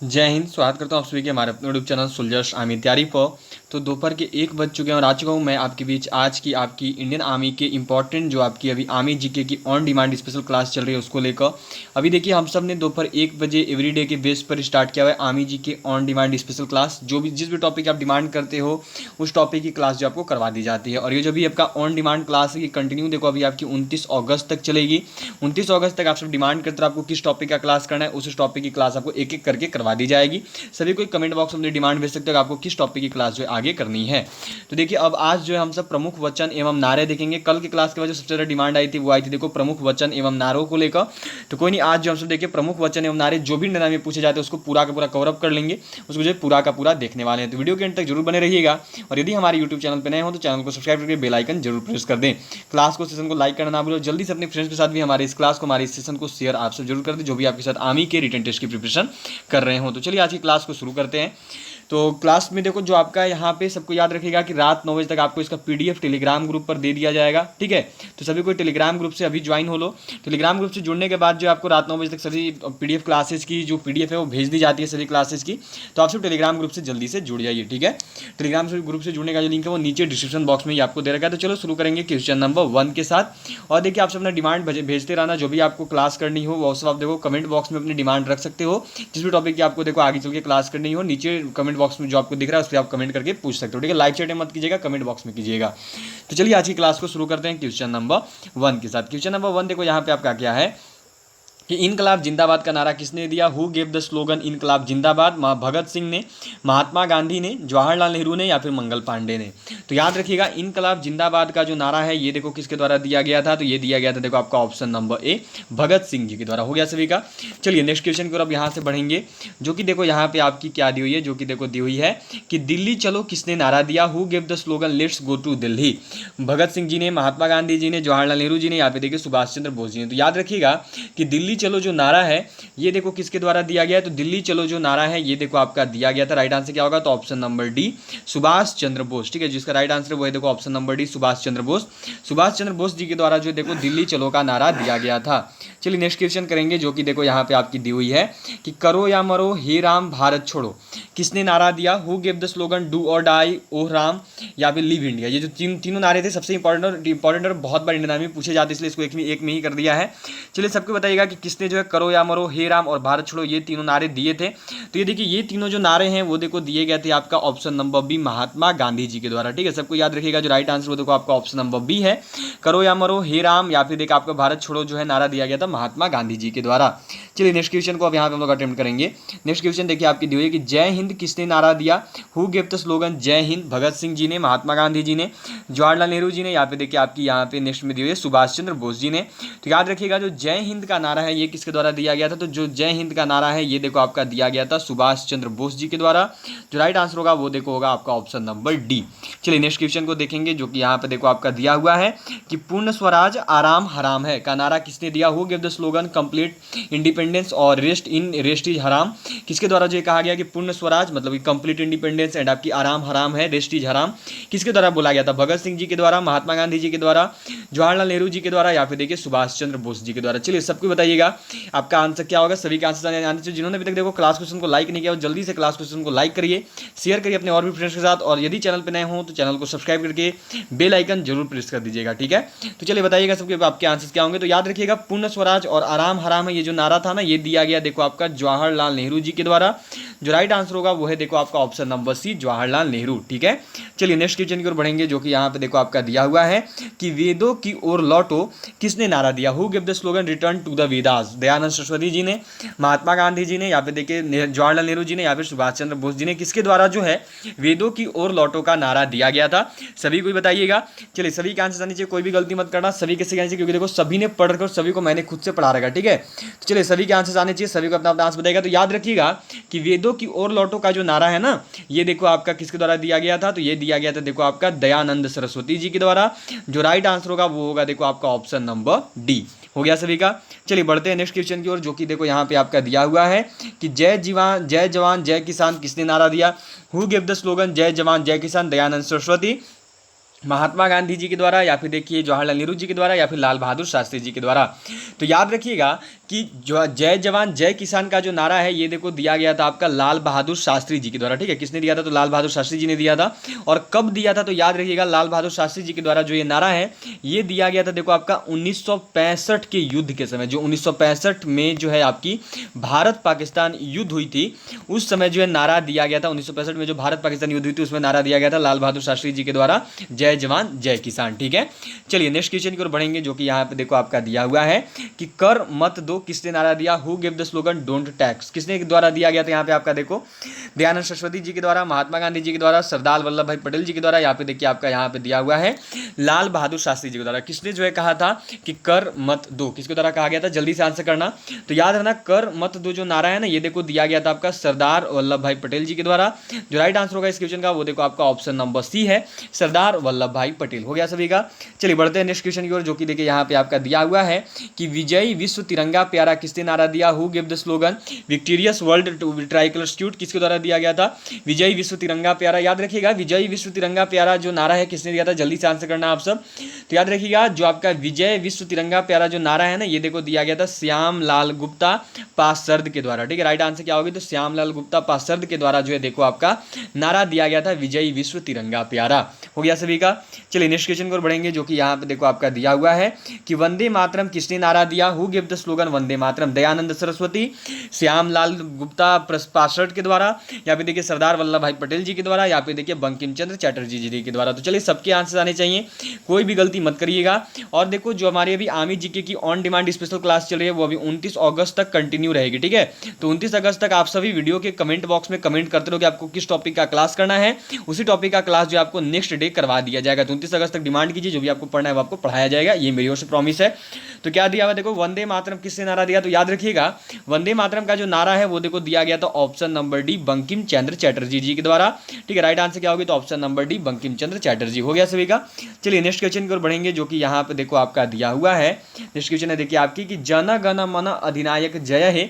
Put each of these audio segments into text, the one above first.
जय हिंद। स्वागत करता हूँ आप सभी के हमारे अपने यूट्यूब चैनल सोल्जर्स आर्मी तैयारी पर। तो दोपहर के 1 बज चुके हैं और आ चुका हूँ मैं आपके बीच आज की आपकी इंडियन आर्मी के इंपॉर्टेंट जो आपकी अभी आर्मी जीके की ऑन डिमांड स्पेशल क्लास चल रही है उसको लेकर। अभी देखिए हम सब ने दोपहर 1 बजे एवरीडे के बेस पर स्टार्ट किया हुआ है आर्मी जी के ऑन डिमांड स्पेशल क्लास। जो भी जिस भी टॉपिक आप डिमांड करते हो उस टॉपिक की क्लास जो आपको करवा दी जाती है। और ये जो भी आपका ऑन डिमांड क्लास है ये कंटिन्यू देखो अभी आपकी 29 अगस्त तक चलेगी। 29 अगस्त तक आप सब डिमांड करते हो आपको किस टॉपिक का क्लास करना है, उस टॉपिक की क्लास आपको एक एक करके करवा दी जाएगी। सभी को कमेंट बॉक्स में डिमांड भेज सकते हो आपको किस टॉपिक की क्लास जो है आगे करनी है। तो देखिए अब आज जो है हम सब प्रमुख वचन एवं नारे देखेंगे। कल की क्लास के बाद जो सबसे ज़्यादा डिमांड आई थी वो आई थी देखो प्रमुख वचन एवं नारों को लेकर। तो कोई नहीं, आज जो हम सब देखिए प्रमुख वचन एवं नारे जो भी इंडियन में पूछे जाते हैं उसको पूरा का पूरा कवरअप कर लेंगे, उसको जो पूरा का पूरा देखने वाले हैं। तो वीडियो के एंड तक जरूर बने रहिएगा। और यदि हमारे यूट्यूब चैनल पर नए हो तो चैनल को सब्सक्राइब करके बेल आइकन जरूर प्रेस कर दें। क्लास को सेशन को लाइक करना ना भूलो। जल्दी से अपने फ्रेंड्स के साथ भी हमारे इस क्लास को हमारे इस सेशन को शेयर आप सब जरूर कर दें जो भी आपके साथ आर्मी के रिटन टेस्ट की प्रिपरेशन कर रहे हो। तो चलिए आज की क्लास को शुरू करते हैं। तो क्लास में देखो जो आपका यहाँ पे सबको याद रखिएगा कि रात 9 बजे तक आपको इसका पीडीएफ टेलीग्राम ग्रुप पर दे दिया जाएगा। ठीक है, तो सभी को टेलीग्राम ग्रुप से अभी ज्वाइन हो लो। टेलीग्राम ग्रुप से जुड़ने के बाद जो आपको रात 9 बजे तक सभी पीडीएफ क्लासेस की जो पीडीएफ है वो भेज दी जाती है सभी क्लासेस की। तो आप सब टेलीग्राम ग्रुप से जल्दी से जुड़ जाइए। ठीक है, टेलीग्राम ग्रुप से जुड़ने का जो लिंक है वो नीचे डिस्क्रिप्शन बॉक्स में ही आपको दे रखा है। तो चलो शुरू करेंगे क्वेश्चन नंबर 1 के साथ। और देखिए आप सब अपना डिमांड भेजते रहना, जो भी आपको क्लास करनी हो वो सब आप देखो कमेंट बॉक्स में अपनी डिमांड रख सकते हो। जिस भी टॉपिक की आपको देखो आगे चल के क्लास करनी हो नीचे कमेंट बॉक्स में जो आपको दिख रहा है उस पर आप कमेंट करके पूछ सकते हो। ठीक है, लाइव चैट में मत कीजिएगा, कमेंट बॉक्स में कीजिएगा। तो चलिए आज की क्लास को शुरू करते हैं क्वेश्चन नंबर 1 के साथ। क्वेश्चन नंबर 1 देखो यहाँ पे आपका क्या है कि इनकलाब जिंदाबाद का नारा किसने दिया। हु गेव द स्लोगन इनकलाब जिंदाबाद। भगत सिंह ने, महात्मा गांधी ने, जवाहरलाल नेहरू ने या फिर मंगल पांडे ने। तो याद रखिएगा इनकलाब जिंदाबाद का जो नारा है ये देखो किसके द्वारा दिया गया था। तो ये दिया गया था देखो आपका ऑप्शन नंबर ए भगत सिंह जी के द्वारा। हो गया सभी का। चलिए नेक्स्ट क्वेश्चन की ओर अब यहाँ से बढ़ेंगे जो कि देखो यहाँ पे आपकी क्या दी हुई है, जो कि देखो दी हुई है कि दिल्ली चलो किसने नारा दिया। Who gave the slogan let's go to Delhi. Bhagat Singh ji ने, महात्मा गांधी जी ने, जवाहरलाल नेहरू जी ने या फिर देखिए सुभाष चंद्र बोस जी ने। तो याद रखिएगा कि दिल्ली चलो जो नारा है ये देखो किसके द्वारा दिया गया है। तो दिल्ली चलो जो नारा है ये देखो आपका दिया गया था। राइट आंसर क्या होगा, तो option number D Subhash Chandra Bose. ठीक है, जिसका राइट आंसर है वो है देखो option number D Subhash Chandra Bose. Subhash Chandra Bose ji के द्वारा जो देखो दिल्ली चलो का नारा दिया गया था। चलिए नेक्स्ट क्वेश्चन करेंगे जो कि देखो यहाँ पे आपकी दी हुई है कि करो या मरो हे राम भारत छोड़ो किसने नारा दिया। Who gave the slogan do और डाई ओह राम या फिर लिव इंडिया। ये जो तीनों नारे थे सबसे इंपॉर्टेंट और बहुत बार इंडियन आर्मी पूछे जाते इसलिए इसको एक में ही कर दिया है। चलिए सबको बताइएगा कि किसने जो है करो या मरो, हे राम और भारत छोड़ो ये तीनों नारे दिए थे। तो ये देखिए ये तीनों जो नारे हैं वो देखो दिए गए थे आपका option number B Mahatma Gandhi ji के द्वारा। ठीक है, सबको याद रखिएगा जो राइट आंसर वो देखो आपका ऑप्शन नंबर बी है, करो या मरो, हे राम या फिर देखो आपका भारत छोड़ो जो है नारा दिया गया था महात्मा गांधी जी के द्वारा। चलिए नेक्स्ट क्वेश्चन को अब यहाँ पे हम लोग अटेम्प्ट करेंगे। नेक्स्ट क्वेश्चन देखिए आपकी दी हुई है कि जय हिंद किसने नारा दिया। हु गेव द स्लोगन जय हिंद। भगत सिंह जी ने, महात्मा गांधी जी ने, जवाहरलाल नेहरू जी ने या फिर देखिए आपकी यहाँ पे नेक्स्ट में दी हुई है सुभाष चंद्र बोस जी ने। तो याद रखिएगा जो जय हिंद का नारा है ये किसके द्वारा दिया गया था। तो जो जय हिंद का नारा है ये देखो आपका दिया गया था सुभाष चंद्र बोस जी के द्वारा। जो राइट आंसर होगा वो देखो होगा आपका ऑप्शन नंबर डी। चलिए नेक्स्ट क्वेश्चन को देखेंगे जो कि यहाँ पे देखो आपका दिया हुआ है कि पूर्ण स्वराज आराम हराम है का नारा किसने दिया। Who give the slogan complete independence और रेस्ट इज हराम। किसके द्वारा जो कहा गया कि पूर्ण स्वराज मतलब कि कंप्लीट इंडिपेंडेंस एंड आपकी आराम हराम है, रेस्ट इज हराम, किसके द्वारा बोला गया था। भगत सिंह जी के द्वारा, महात्मा गांधी जी के द्वारा, जवाहरलाल नेहरू जी के द्वारा या फिर देखिए सुभाष चंद्र बोस जी के द्वारा। चलिए सबको बताइएगा आपका आंसर क्या होगा। सभी का आंसर आने चाहिए। जिन्होंने अभी तक देखो क्लास क्वेश्चन को लाइक नहीं किया वो जल्दी से क्लास क्वेश्चन को लाइक करिए, शेयर करिए अपने और भी फ्रेंड्स के साथ। और यदि चैनल पर नए हो तो चैनल को सब्सक्राइब करके बेल आइकन जरूर प्रेस कर दीजिएगा। ठीक है, तो चलिए बताइएगा सबके आपके आंसर क्या होंगे। तो याद रखिएगा पूर्ण स्वराज और आराम हराम है ये जो नारा था ना ये दिया गया देखो आपका जवाहरलाल नेहरू जी के द्वारा। जो राइट आंसर होगा वो है देखो आपका option number C Jawaharlal Nehru. ठीक है, चलिए नेक्स्ट क्वेश्चन की ओर बढ़ेंगे जो कि यहाँ पे देखो आपका दिया हुआ है कि वेदों की ओर लौटो किसने नारा दिया। Who give the slogan return to the Vedas. Dayanand Saraswati ji ने, महात्मा गांधी जी ने या फिर देखिए जवाहरलाल नेहरू जी ने या फिर सुभाष चंद्र बोस जी ने। किसके द्वारा जो है वेदों की ओर लौटो का नारा दिया गया था, सभी को बताइएगा। चलिए सभी के आंसर आने चाहिए, कोई भी गलती मत करना। सभी कैसे कहना चाहिए क्योंकि देखो सभी ने पढ़ कर सभी को मैंने खुद से पढ़ा रखा। ठीक है, तो चलिए सभी के आंसर आने चाहिए, सभी को अपना अपना आंसर बताएगा। तो याद रखिएगा कि वेदों की ओर लौटो का जो नारा है ना ये देखो आपका किसके द्वारा दिया गया था। तो ये दिया गया था देखो आपका दयानंद सरस्वती जी के द्वारा। जो राइट आंसर होगा वो होगा देखो आपका ऑप्शन नंबर डी। हो गया सभी का। चलिए बढ़ते हैं नेक्स्ट क्वेश्चन की ओर जो कि देखो यहाँ पे आपका दिया हुआ है कि जय जवान जय किसान किसने नारा दिया। हु गिव द स्लोगन जय जवान जय किसान। दयानंद सरस्वती। महात्मा गांधी जी के द्वारा, या फिर देखिए जवाहरलाल नेहरू जी के द्वारा, या फिर लाल बहादुर शास्त्री जी के द्वारा। तो याद रखिएगा कि जो जय जवान जय किसान का जो नारा है ये देखो दिया गया था आपका लाल बहादुर शास्त्री जी के द्वारा। ठीक है, किसने दिया था? तो लाल बहादुर शास्त्री जी ने दिया था। और कब दिया था? तो याद रखिएगा लाल बहादुर शास्त्री जी के द्वारा जो ये नारा है ये दिया गया था देखो आपका 1965 के युद्ध के समय। जो 1965 में जो है आपकी भारत पाकिस्तान युद्ध हुई थी उस समय जो है नारा दिया गया था। 1965 में जो भारत पाकिस्तान युद्ध हुई थी उसमें नारा दिया गया था लाल बहादुर शास्त्री जी के द्वारा, जय जवान जय किसान। ठीक है, चलिए नेक्स्ट क्वेश्चन की ओर बढ़ेंगे जो कि यहाँ पे देखो आपका दिया हुआ है कि कर मत दो किसने नारा दिया? Who give the slogan don't tax? किसने द्वारा दिया गया था? यहाँ पे आपका देखो दयानंद सरस्वती जी के द्वारा, महात्मा गांधी जी के द्वारा, सरदार वल्लभ भाई पटेल जी के द्वारा, यहाँ पे देखिए आपका यहाँ पे दिया हुआ है लाल बहादुर शास्त्री जी के द्वारा। किसने जो है कहा था कि कर मत दो? किसके द्वारा कहा गया था? जल्दी से आंसर करना। तो याद रखना कर मत दो जो नारा है ना ये देखो दिया गया था आपका सरदार वल्लभ भाई पटेल जी के द्वारा। जो राइट आंसर होगा इस क्वेश्चन का वो देखो आपका ऑप्शन नंबर सी है, सरदार वल्लभ भाई पटेल। हो गया सभी का। चलिए बढ़ते हैं नेक्स्ट क्वेश्चन की ओर जो कि देखिए यहाँ पे आपका दिया हुआ है कि विजयी विश्व तिरंगा प्यारा किसने नारा दिया? Who give the slogan victorious world tricolour salute? किसके द्वारा दिया गया था? विजयी विश्व तिरंगा प्यारा। याद रखिएगा विजयी विश्व तिरंगा प्यारा जो नारा है किसने दिया था? जल्दी से आंसर करना आप सब। तो याद रखिएगा जो आपका विजय विश्व तिरंगा प्यारा जो नारा है ना ये देखो दिया गया था श्याम लाल गुप्ता पासर्द के द्वारा। ठीक है, राइट आंसर क्या होगी? तो श्याम लाल गुप्ता पासर्द के द्वारा जो है देखो आपका नारा दिया गया था विजयी विश्व तिरंगा प्यारा। हो गया सभी का। चलिए नेक्स्ट क्वेश्चन को बढ़ेंगे जो कि यहाँ पे देखो आपका दिया हुआ है कि वंदे मातरम किसने नारा दिया? Who give the slogan Vande Mataram? Dayanand Saraswati, Shyamlal Gupta password के द्वारा, या फिर देखिए सरदार वल्लभ भाई पटेल जी के द्वारा, या फिर देखिए बंकिम चंद्र चटर्जी जी के द्वारा। तो चलिए सबके आंसर आने चाहिए, कोई भी गलती मत करिएगा। और देखो जो हमारी अभी आर्मी जीके की ऑन डिमांड स्पेशल क्लास चल रही है वो अभी 29 अगस्त तक कंटिन्यू रहेगी। ठीक है, तो 29 अगस्त तक आप सभी वीडियो के कमेंट बॉक्स में कमेंट करते रहो कि आपको किस टॉपिक का क्लास करना है, उसी टॉपिक का क्लास जो आपको नेक्स्ट डे करवा दिया जाएगा। तो 29 अगस्त तक डिमांड कीजिए, जो भी आपको पढ़ना है वो आपको पढ़ाया जाएगा, ये मेरी ओर से प्रॉमिस है। तो क्या दिया हुआ देखो वंदे मातरम किसने नारा दिया? तो याद रखिएगा वंदे मातरम का जो नारा है वो देखो दिया गया था option number D Bankim Chandra Chatterjee जी के द्वारा। ठीक है, राइट आंसर क्या होगी? तो option number D Bankim Chandra Chatterjee. हो गया सभी का। चलिए नेक्स्ट क्वेश्चन की ओर बढ़ेंगे जो कि यहाँ पे देखो आपका दिया हुआ है। नेक्स्ट क्वेश्चन है देखिए आपकी कि जन गण मन अधिनायक जय है,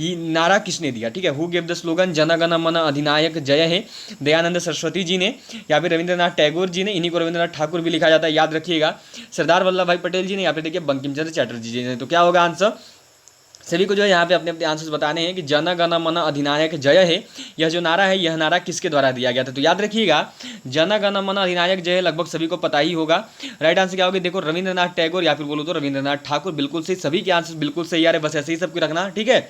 ये नारा किसने दिया? ठीक है, who give the slogan Jana Gana मन अधिनायक जय है? दयानंद सरस्वती जी ने, या फिर रविंद्रनाथ टैगोर जी ने, इन्हीं को रविंद्रनाथ ठाकुर भी लिखा जाता है याद रखिएगा, सरदार वल्लभ भाई पटेल जी ने, या फिर देखिए बंकिम चंद्र चटर्जी जी ने। तो क्या होगा आंसर? सभी को जो है यहाँ पे अपने अपने आंसर्स बताने हैं कि जन गण मन अधिनायक जय है, यह जो नारा है यह नारा किसके द्वारा दिया गया था? तो याद रखिएगा जन गण मन अधिनायक जय लगभग सभी को पता ही होगा। राइट आंसर क्या होगा? देखो रविंद्रनाथ टैगोर, या फिर बोलो तो रविंद्रनाथ ठाकुर। बिल्कुल सही, सभी के आंसर बिल्कुल सही आ रहे, बस ऐसे ही सबको रखना। ठीक है,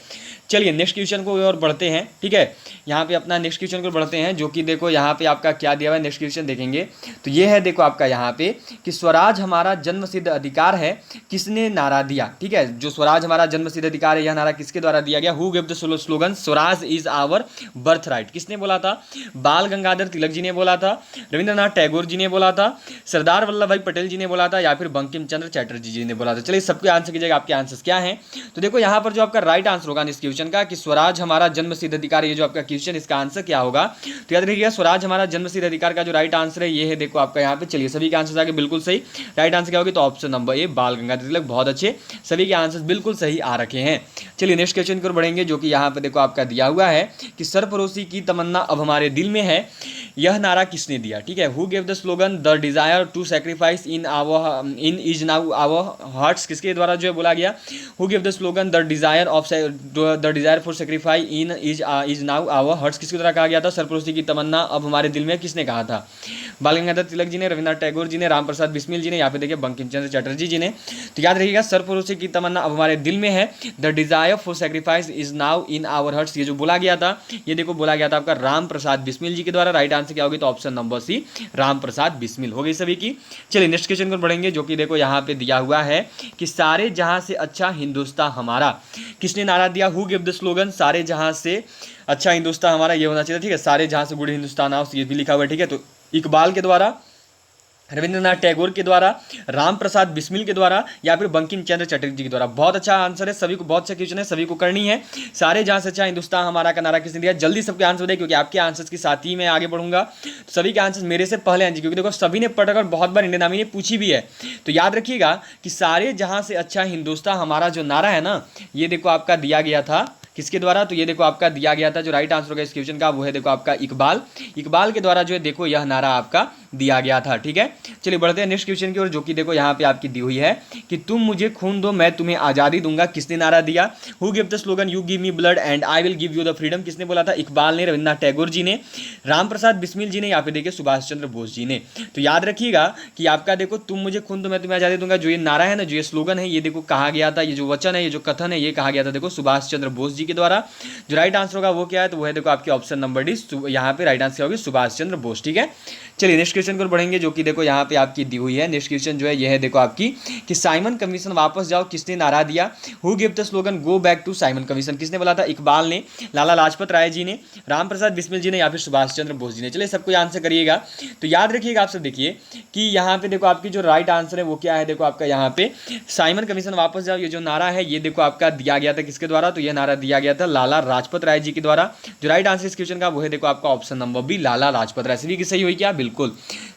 चलिए नेक्स्ट क्वेश्चन को और बढ़ते हैं। ठीक है, यहाँ पे अपना नेक्स्ट क्वेश्चन को बढ़ते हैं जो कि देखो यहाँ पे आपका क्या दिया हुआ है। नेक्स्ट क्वेश्चन देखेंगे तो ये है देखो आपका यहाँ पे कि स्वराज हमारा जन्मसिद्ध अधिकार है, किसने नारा दिया? ठीक है, जो स्वराज हमारा जन्मसिद्ध अधिकार है यह नारा किसके द्वारा दिया गया? Who give the slogan swaraj is our birth right? किसने बोला था? बाल गंगाधर तिलक जी ने बोला था, रविंद्रनाथ टैगोर जी ने बोला था, सरदार वल्लभ भाई पटेल जी ने बोला था, या फिर बंकिम चंद्र चटर्जी जी ने बोला था? चलिए सबके आंसर कीजिएगा, आपके आंसर क्या है? तो देखो यहाँ पर जो आपका राइट आंसर होगा इस क्वेश्चन का कि स्वराज हमारा जन्मसिद्ध अधिकार, ये जो आपका क्वेश्चन इसका आंसर क्या होगा? तो याद रखिएगा स्वराज हमारा जन्मसिद्ध अधिकार का जो राइट आंसर है ये है देखो आपका यहाँ पे। चलिए सभी के आंसर आगे बिल्कुल सही, राइट आंसर क्या होगी? तो ऑप्शन नंबर ए बाल गंगाधर तिलक। बहुत अच्छे, सभी के आंसर बिल्कुल सही आ रखे हैं। चलिए नेक्स्ट क्वेश्चन की ओर बढ़ेंगे जो कि यहाँ पे देखो आपका दिया हुआ है कि सरफरोशी की तमन्ना अब हमारे दिल में है, यह नारा किसने दिया? ठीक है, who give the slogan the desire to sacrifice in is now our hearts? किसके द्वारा जो है बोला गया? Who give the slogan the desire for sacrifice in is now our hearts? किसके द्वारा कहा गया था सरफरोशी की तमन्ना अब हमारे दिल में? किसने कहा था? बाल गंगाधर तिलक जी ने, रविंद्रनाथ टैगोर जी ने, राम प्रसाद बिस्मिल जी ने, या फिर देखिए बंकिम चंद्र चटर्जी जी ने। तो याद रखिएगा सरफरोशी की तमन्ना अब हमारे दिल में है, the desire for sacrifice is now in our hearts, ये जो बोला गया था ये देखो बोला गया था आपका राम प्रसाद बिस्मिल जी के द्वारा। राइट आंसर क्या होगी? तो ऑप्शन नंबर सी राम प्रसाद बिस्मिल। हो गई सभी की। चलिए नेक्स्ट क्वेश्चन को बढ़ेंगे जो कि देखो यहाँ पे दिया हुआ है कि सारे जहां से अच्छा हिंदुस्तान हमारा, किसने नारा दिया? हु गिव द स्लोगन सारे जहां से अच्छा हिंदुस्तान हमारा, ये होना चाहिए। ठीक है, सारे जहां से गुड हिंदुस्तान आओ, ये भी लिखा हुआ है। ठीक है, तो इकबाल के द्वारा, रविंद्रनाथ टैगोर के द्वारा, राम प्रसाद बिस्मिल के द्वारा, या फिर बंकिम चंद्र चटर्जी के द्वारा। बहुत अच्छा आंसर है, सभी को बहुत अच्छा क्वेश्चन है, सभी को करनी है। सारे जहां से अच्छा हिंदुस्तान हमारा का नारा किसने दिया? जल्दी सबके आंसर दे, क्योंकि आपके आंसर्स के साथ ही मैं आगे बढ़ूंगा। तो सभी के आंसर मेरे से पहले आएंगे, क्योंकि देखो सभी ने पढ़कर बहुत बार इंडियन आर्मी ने पूछी भी है। तो याद रखिएगा कि सारे जहां से अच्छा हिंदुस्तान हमारा जो नारा है ना ये देखो आपका दिया गया था किसके द्वारा? तो ये देखो आपका दिया गया था, जो राइट आंसर होगा इस क्वेश्चन का वो है देखो आपका इकबाल के द्वारा जो है देखो यह नारा आपका दिया गया था। ठीक है, चलिए बढ़ते हैं नेक्स्ट क्वेश्चन की ओर, जो कि देखो यहाँ पे आपकी दी हुई है कि तुम मुझे खून दो मैं तुम्हें आज़ादी दूंगा, किसने नारा दिया? Who give the slogan you give me blood and I will give you the freedom, किसने बोला था? इकबाल ने, रविन्द्रनाथ टैगोर जी ने, राम प्रसाद बिस्मिल जी ने, या फिर देखिए सुभाष चंद्र बोस जी ने। तो याद रखिएगा कि आपका देखो तुम मुझे खून दो मैं तुम्हें आज़ादी दूंगा, जो ये नारा है ना, जो ये स्लोगन है, ये देखो कहा गया था, ये जो वचन है, ये जो कथन है, ये कहा गया था देखो सुभाष चंद्र बोस जी के द्वारा। जो राइट आंसर होगा वो क्या है? तो वो है देखो आपके ऑप्शन नंबर डी, यहाँ पे राइट आंसर होगी सुभाष चंद्र बोस। ठीक है, चलिए नेक्स्ट क्वेश्चन को बढ़ेंगे, जो कि देखो यहाँ पे आपकी दी हुई है। नेक्स्ट क्वेश्चन जो है ये है देखो आपकी कि साइमन कमीशन वापस जाओ, किसने नारा दिया? Who give the slogan go back to Simon commission, किसने बोला था? इकबाल ने, लाला लाजपत राय जी ने, राम प्रसाद बिस्मिल जी ने, या फिर सुभाष चंद्र बोस जी ने। चलिए सबको आंसर करिएगा। तो याद रखिएगा आप सब देखिए कि यहाँ पे देखो आपकी जो राइट आंसर है वो क्या है? देखो आपका यहाँ पे साइमन कमीशन वापस जाओ, ये जो नारा है ये देखो आपका दिया गया था किसके द्वारा? तो ये नारा दिया गया था लाला लाजपत राय जी के द्वारा। जो राइट आंसर इस क्वेश्चन का वो है देखो आपका option number B, Lala Lajpat Rai. सभी की सही हुई क्या? बिल्कुल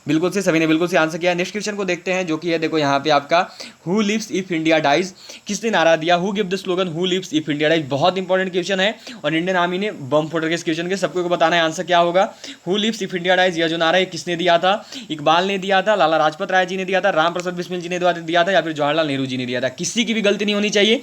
बिल्कुल से सभी ने बिल्कुल से आंसर किया। नेक्स्ट क्वेश्चन को देखते हैं, जो कि है देखो यहाँ पे आपका who lives if India dies, किसने नारा दिया? Who give the slogan who lives if India dies. बहुत इंपॉर्टेंट क्वेश्चन है और इंडियन आर्मी ने बम फोड़ के इस क्वेश्चन के सबको बताना है आंसर क्या होगा। Who lives if India dies, यह जो नारा है किसने दिया था? इकबाल ने दिया था, लाला लाजपत राय जी ने दिया था, राम प्रसाद बिस्मिल जी ने दिया था, या फिर जवाहरलाल नेहरू जी ने दिया था। किसी की भी गलती नहीं होनी चाहिए,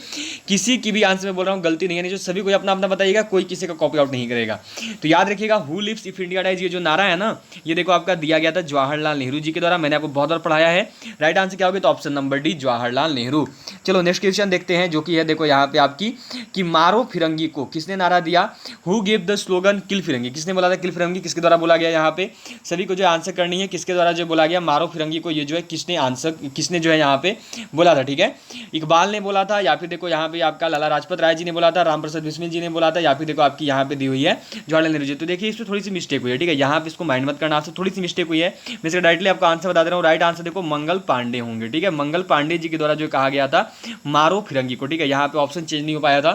किसी की भी आंसर में बोल रहा हूँ गलती नहीं है, जो सभी को अपना अपना बताइएगा, कोई किसी का कॉपी आउट नहीं करेगा। तो याद रखिएगा who lives if India dies, ये जो नारा है ना, ये देखो आपका दिया गया था जवाहरलाल नेहरू जी के द्वारा। मैंने आपको बहुत बार पढ़ाया है। राइट आंसर क्या होगा? तो option number D, Jawaharlal Nehru. चलो नेक्स्ट क्वेश्चन देखते हैं, जो कि है देखो यहाँ पे आपकी कि मारो फिरंगी को, किसने नारा दिया? हु गिव द स्लोगन किल फिरंगी, किसने बोला था किल फिरंगी? किसके द्वारा बोला गया? यहाँ पे सभी को जो आंसर करनी है, किसके द्वारा जो बोला गया मारो फिरंगी को, ये जो है किसने जो है यहाँ पे बोला था? ठीक है, इकबाल ने बोला था, या फिर देखो यहाँ पे आपका लाला लाजपत राय जी ने बोला था, राम प्रसाद बिस्मिल जी ने बोला था, या फिर देखो आपकी यहाँ पे दी हुई है जवाहरलाल नेहरू जी। तो देखिए इसमें थोड़ी सी मिस्टेक हुई है। ठीक है, यहाँ पे इसको माइंड मत करना, आपसे थोड़ी सी मिस्टेक हुई है। मैं इसका डायरेक्टली आपको आंसर बता दे रहा हूँ। राइट आंसर देखो मंगल पांडे होंगे। ठीक है, मंगल पांडे जी के द्वारा जो कहा गया था मारो फिरंगी को। ठीक है, यहाँ पे ऑप्शन चेंज नहीं हो पाया था।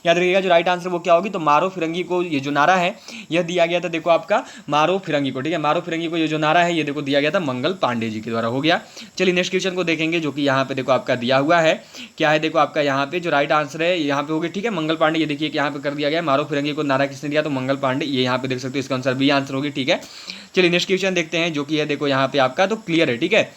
याद रखिएगा जो राइट आंसर वो क्या होगी? तो मारो फिरंगी को, ये जो नारा है यह दिया गया था देखो आपका मारो फिरंगी को। ठीक है, मारो फिरंगी को ये जो नारा है ये देखो दिया गया था मंगल पांडे जी के द्वारा। हो गया। चलिए नेक्स्ट क्वेश्चन को देखेंगे, जो कि यहाँ पे देखो आपका दिया हुआ है। क्या है? देखो आपका यहाँ पे जो राइट आंसर है यहाँ पे हो गया। ठीक है, मंगल पांडे, ये देखिए यहाँ पे कर दिया गया मारो फिरंगी को नारा किसने दिया? तो मंगल पांडे, ये यहाँ पे देख सकते हो, इसका आंसर बी आंसर होगी। ठीक है, चलिए नेक्स्ट क्वेश्चन देखते हैं, जो कि है देखो यहाँ पे आपका तो क्लियर है। ठीक है,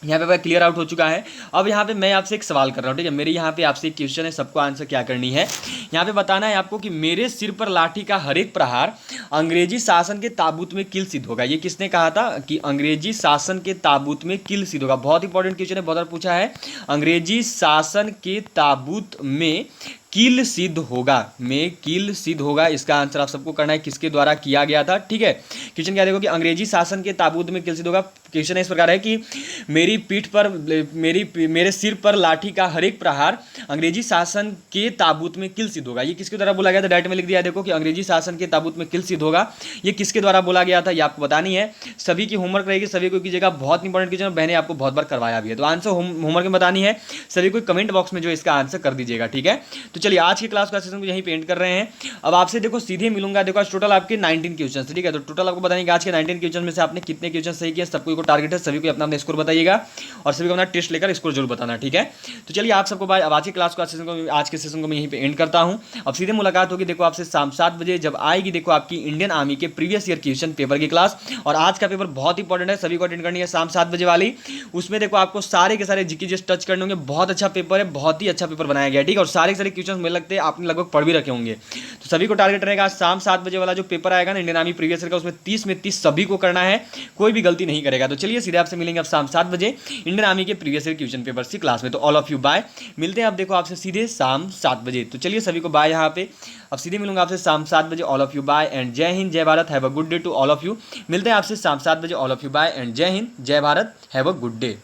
यहाँ पे क्लियर आउट हो चुका है। अब यहाँ पे मैं आपसे एक सवाल कर रहा हूँ। ठीक है, मेरे यहाँ पे आपसे एक क्वेश्चन है, सबको आंसर क्या करनी है? यहाँ पे बताना है आपको कि मेरे सिर पर लाठी का हर एक प्रहार अंग्रेजी शासन के ताबूत में किल सिद्ध होगा। ये किसने कहा था कि अंग्रेजी शासन के ताबूत में किल सिद्ध होगा? बहुत इंपॉर्टेंट क्वेश्चन है, बहुत बार पूछा है। अंग्रेजी शासन के ताबूत में किल सिद्ध होगा, में किल सिद्ध होगा, इसका आंसर आप सबको करना है किसके द्वारा किया गया था। ठीक है, क्वेश्चन क्या देखो कि अंग्रेजी शासन के ताबूत में किल सिद्ध होगा। क्वेश्चन इस प्रकार है कि मेरी पीठ पर मेरे सिर पर लाठी का हर एक प्रहार अंग्रेजी शासन के ताबूत में किल सिद्ध होगा। ये किसके द्वारा बोला गया था? डायरेक्ट में लिख दिया देखो कि अंग्रेजी शासन के ताबूत में किल सिद्ध होगा। ये किसके द्वारा बोला गया था ये आपको बतानी है। सभी की होमवर्क रहेगी, सभी को कीजिएगा, बहुत इंपॉर्टेंट क्वेश्चन, मैंने आपको बहुत बार करवाया भी है। तो आंसर होमवर्क में बतानी है, सभी को कमेंट बॉक्स में जो इसका आंसर कर दीजिएगा। ठीक है, तो चलिए आज की क्लास का सेशन को यहीं पे एंड कर रहे हैं। अब आपसे देखो सीधे मिलूंगा। देखो आज टोटल आपके 19 क्वेश्चन। ठीक है, तो टोटल आपको बताएंगे आज के 19 क्वेश्चन में से आपने कितने क्वेश्चन सही किए। सबको टारगेट है, सभी को अपना अपना स्कोर बताइएगा और सभी को अपना टेस्ट लेकर स्कोर जरूर बताना। ठीक है, तो चलिए आप सबको बाय। अब आज की क्लास को आज के सेशन को मैं यहीं पे एंड करता हूं। अब सीधे मुलाकात होगी देखो आपसे शाम 7 बजे, जब आएगी देखो आपकी इंडियन आर्मी के प्रीवियस ईयर क्वेश्चन पेपर की क्लास। और आज का पेपर बहुत इंपॉर्टेंट है, सभी को अटेंड करनी है शाम 7 बजे वाली। उसमें देखो आपको सारे के सारे जीके जस्ट टच करने होंगे। बहुत अच्छा पेपर है, बहुत ही अच्छा पेपर बनाया गया है। ठीक है, और सारे के सारे क्वेश्चन मुझे लगते हैं आपने लगभग पढ़ भी रखे होंगे। तो सभी को टारगेट रहेगा शाम 7 बजे वाला जो पेपर आएगा ना इंडियन आर्मी प्रीवियस ईयर का, उसमें 30 में 30 सभी को करना है, कोई भी गलती नहीं करेगा। तो चलिए सीधे आपसे मिलेंगे अब शाम 7 बजे इंडियन आर्मी के प्रीवियस ईयर क्वेश्चन पेपर की क्लास में। तो ऑल ऑफ यू बाय, मिलते हैं अब देखो आपसे सीधे शाम 7 बजे। तो चलिए सभी को बाय। यहाँ पे अब सीधे मिलूंगा आपसे शाम 7 बजे। All of you bye and Jai Hind Jai Bharat, have a good day to all of you. मिलते हैं आपसे शाम 7 बजे। All of you bye and Jai Hind Jai Bharat, have a good day.